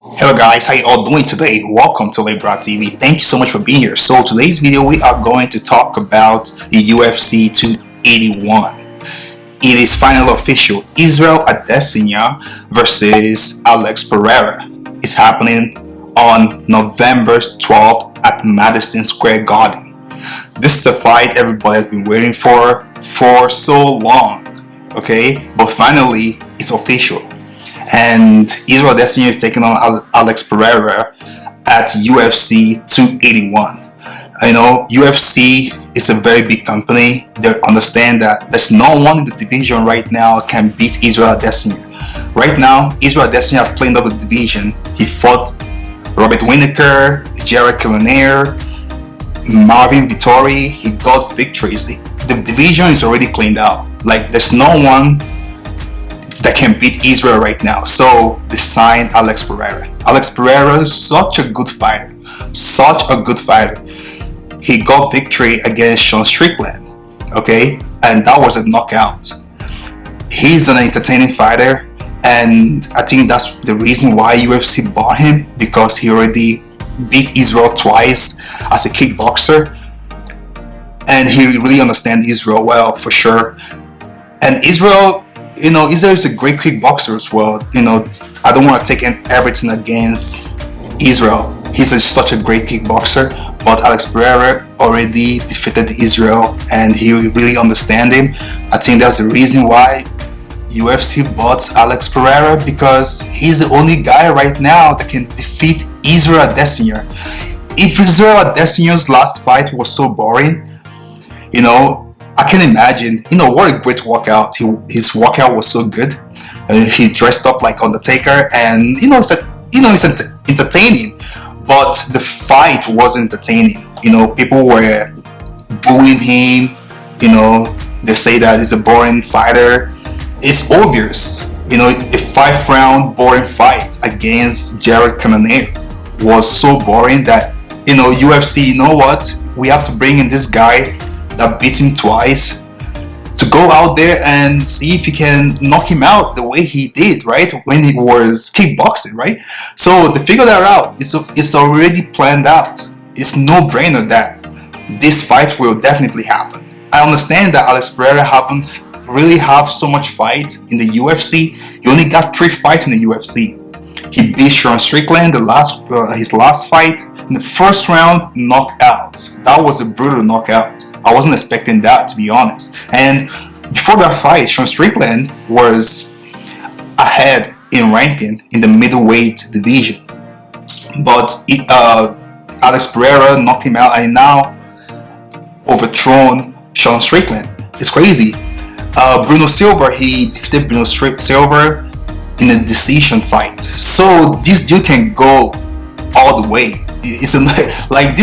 Hello guys, how you all doing today? Welcome to Olehbra TV. Thank you so much for being here. So today's video we are going to talk about the UFC 281. It is final official. Israel Adesanya versus Alex Pereira. It's happening on November 12th at Madison Square Garden. This is a fight everybody has been waiting for so long. Okay, but finally it's official. And Israel Adesanya is taking on Alex Pereira at UFC 281. You know, UFC is a very big company. They understand that there's no one in the division right now can beat Israel Adesanya. Right now, Israel Adesanya have cleaned up the division. He fought Robert Whittaker, Jared Cannonier, Marvin Vittori. He got victories. The division is already cleaned out. Like, there's no one that can beat Israel right now. So they signed Alex Pereira. Alex Pereira is such a good fighter. Such a good fighter. He got victory against Sean Strickland. Okay? And that was a knockout. He's an entertaining fighter. And I think that's the reason why UFC bought him. Because he already beat Israel twice as a kickboxer. And he really understands Israel well, for sure. And Israel is a great kickboxer as well. I don't want to take everything against Israel. He's such a great kickboxer, but Alex Pereira already defeated Israel and he really understands him. I think that's the reason why UFC bought Alex Pereira, because he's the only guy right now that can defeat Israel Adesanya. If Israel Adesanya's last fight was so boring, I can imagine, what a great workout. His workout was so good. He dressed up like Undertaker, and it's entertaining. But the fight wasn't entertaining. People were booing him. They say that he's a boring fighter. It's obvious. A 5-round boring fight against Jared Cannonier was so boring that UFC. We have to bring in this guy that beat him twice to go out there and see if he can knock him out the way he did, right, when he was kickboxing, right? So they figured that out. It's already planned out. It's no-brainer that this fight will definitely happen. I understand that Alex Pereira haven't really have so much fight in the UFC. He only got 3 fights in the UFC. He beat Sean Strickland his last fight in the first round, knockout. That was a brutal knockout. I wasn't expecting that, to be honest. And before that fight, Sean Strickland was ahead in ranking in the middleweight division. But Alex Pereira knocked him out and now overthrown Sean Strickland. It's crazy. Bruno Silva, he defeated Bruno Silva in a decision fight. So this dude can go all the way. This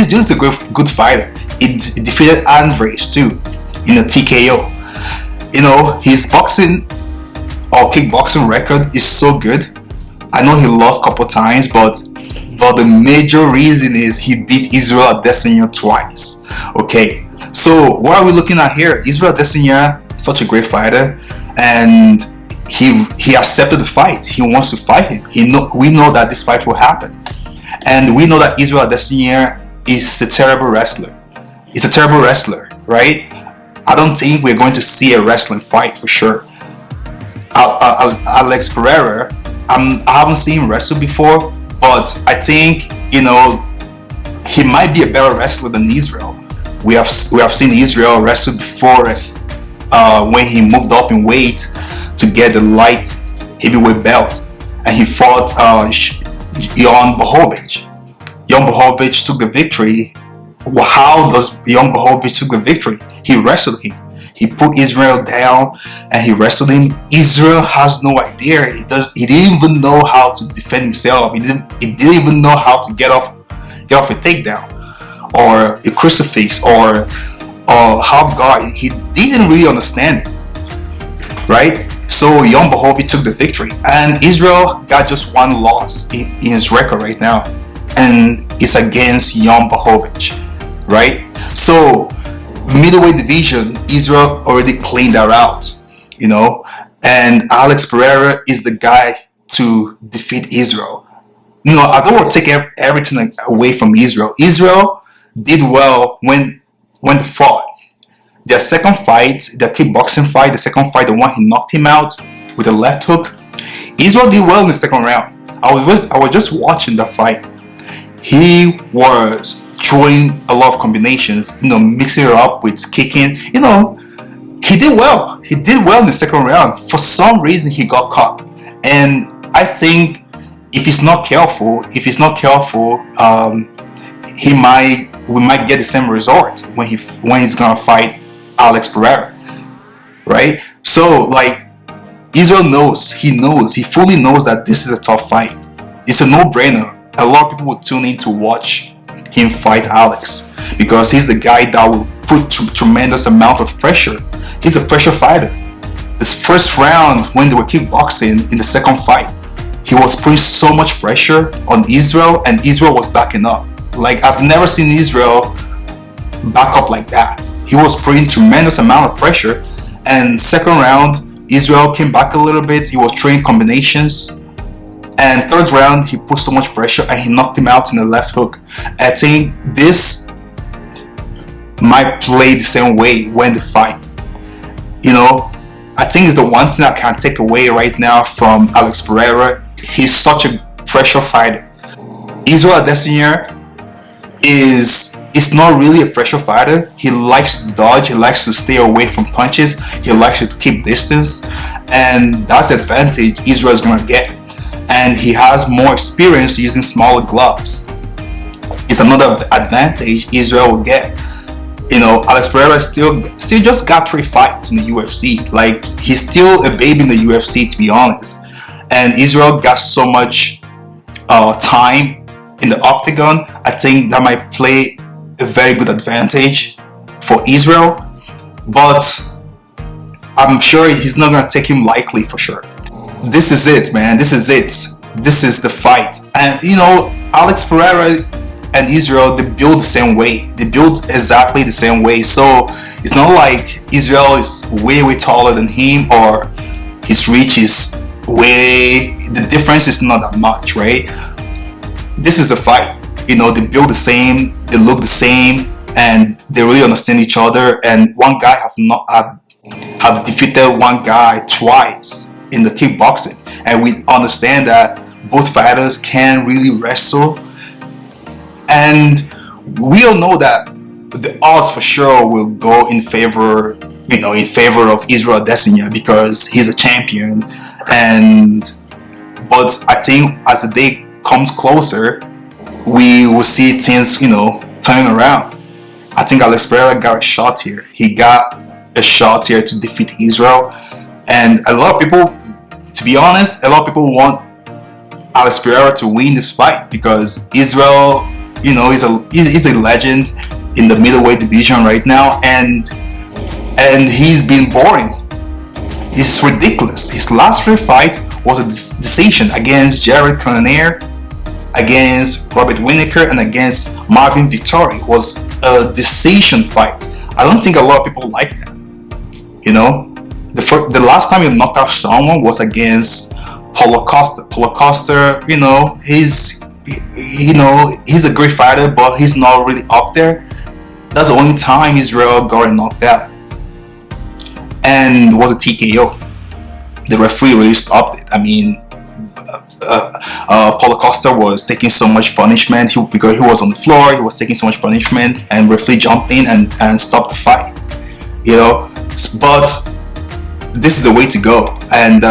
dude is a good fighter. He defeated Andres too in a TKO. His boxing or kickboxing record is so good. I know he lost a couple times, but the major reason is he beat Israel Adesanya twice. Okay, so what are we looking at here? Israel Adesanya, such a great fighter, and he accepted the fight. He wants to fight him. We know that this fight will happen, and we know that Israel Adesanya is a terrible wrestler. He's a terrible wrestler, right? I don't think we're going to see a wrestling fight for sure. Alex Pereira, I haven't seen him wrestle before, but I think he might be a better wrestler than Israel. We have seen Israel wrestle before when he moved up in weight to get the light heavyweight belt, and he fought Jan Blachowicz. Jan Blachowicz took the victory. How does Jan Blachowicz took the victory? He wrestled him. He put Israel down and he wrestled him. Israel has no idea. He didn't even know how to defend himself. He didn't even know how to get off a takedown or a crucifix or half guard. He didn't really understand it, right? So Jan Blachowicz took the victory, and Israel got just one loss in his record right now, and it's against Jan Blachowicz. Right? So middleweight division, Israel already cleaned that out, and Alex Pereira is the guy to defeat Israel. I don't want to take everything away from Israel. Israel did well when they fought. Their second fight, the kickboxing fight, the second fight, the one he knocked him out with a left hook, Israel did well in the second round. I was just watching the fight. He was throwing a lot of combinations, mixing it up with kicking. He did well. He did well in the second round. For some reason, he got caught, and I think if he's not careful, we might get the same result when he's gonna fight Alex Pereira, right? So like Israel he fully knows that this is a tough fight. It's a no-brainer. A lot of people will tune in to watch him fight Alex because he's the guy that will put tremendous amount of pressure. He's a pressure fighter. This first round when they were kickboxing in the second fight, he was putting so much pressure on Israel, and Israel was backing up. Like, I've never seen Israel back up like that. He was putting tremendous amount of pressure, and second round, Israel came back a little bit. He was throwing combinations, and third round, he put so much pressure and he knocked him out in the left hook. I think this might play the same way when they fight. I think it's the one thing I can take away right now from Alex Pereira. He's such a pressure fighter. Israel Adesanya is not really a pressure fighter. He likes to dodge. He likes to stay away from punches. He likes to keep distance, and that's the advantage Israel is gonna get. And he has more experience using smaller gloves. It's another advantage Israel will get. Alex Pereira still just got 3 fights in the UFC. Like, he's still a baby in the UFC, to be honest. And Israel got so much time in the octagon. I think that might play a very good advantage for Israel. But I'm sure he's not gonna take him lightly for sure. This is it, man. This is it. This is the fight. And Alex Pereira and Israel, they build the same way. They build exactly the same way. So it's not like Israel is way taller than him, or his reach is the difference is not that much, right? This is a fight. They build the same, they look the same, and they really understand each other. And one guy have defeated one guy twice in the kickboxing, and we understand that both fighters can really wrestle. And we all know that the odds for sure will go in favor of Israel Adesanya because he's a champion. But I think as the day comes closer, we will see things, turning around. I think Alex Pereira got a shot here. He got a shot here to defeat Israel. And a lot of people, to be honest, want Alex Pereira to win this fight because Israel, he's a legend in the middleweight division right now, and he's been boring. It's ridiculous. His last 3 fight was a decision against Jared Cannonier, against Robert Whittaker, and against Marvin Vettori. It was a decision fight. I don't think a lot of people like that. The last time he knocked out someone was against Paulo Costa. Paulo Costa, he's a great fighter, but he's not really up there. That's the only time Israel got knocked out, and it was a TKO. The referee really stopped it. I mean, Paulo Costa was taking so much punishment because he was on the floor. He was taking so much punishment, and referee jumped in and stopped the fight. But this is the way to go. And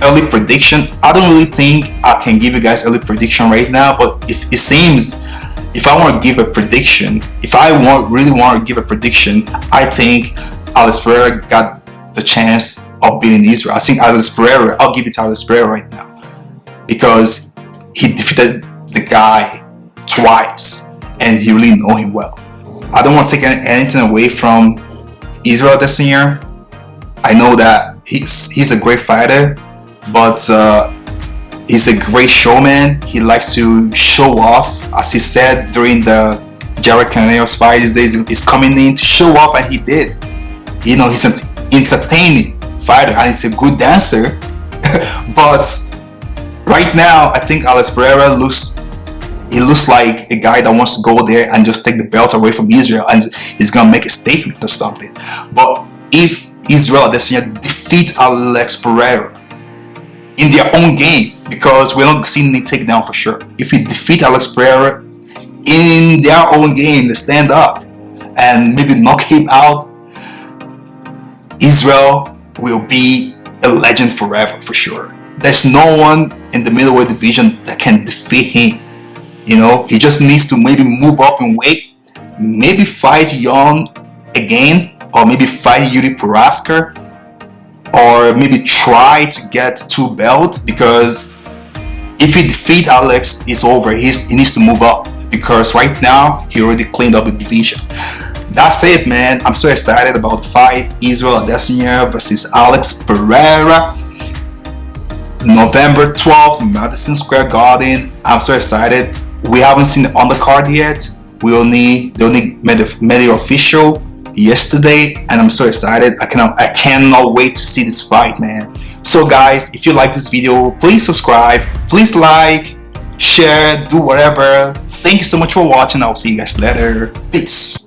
early prediction, I don't really think I can give you guys early prediction right now, but if I want to give a prediction, really want to give a prediction, I think Alex Pereira got the chance of beating Israel. I think I'll give it to Alex Pereira right now because he defeated the guy twice and he really know him well. I don't want to take anything away from Israel Adesanya. I know that he's a great fighter, but he's a great showman. He likes to show off, as he said during the Jared Cannonier's fight. He's coming in to show off, and he did. He's an entertaining fighter, and he's a good dancer. But Right now, I think Alex Pereira looks like a guy that wants to go there and just take the belt away from Israel and he's gonna make a statement or something. But if Israel Adesanya defeat Alex Pereira in their own game, because we're not seeing any takedown for sure. If he defeat Alex Pereira in their own game, they stand up and maybe knock him out, Israel will be a legend forever for sure. There's no one in the middleweight division that can defeat him. You know, he just needs to maybe move up in weight, maybe fight Young again, or maybe fight Yuri Prochazka, or maybe try to get 2 belts, because if he defeat Alex, it's over. He needs to move up, because right now he already cleaned up the division. That's it, man. I'm so excited about the fight. Israel Adesanya versus Alex Pereira, November 12th, Madison Square Garden. I'm so excited. We haven't seen the undercard yet. They only made it official yesterday, and I'm so excited. I cannot wait to see this fight, man. So guys, if you like this video, please subscribe, please like, share, do whatever. Thank you so much for watching. I'll see you guys later. Peace.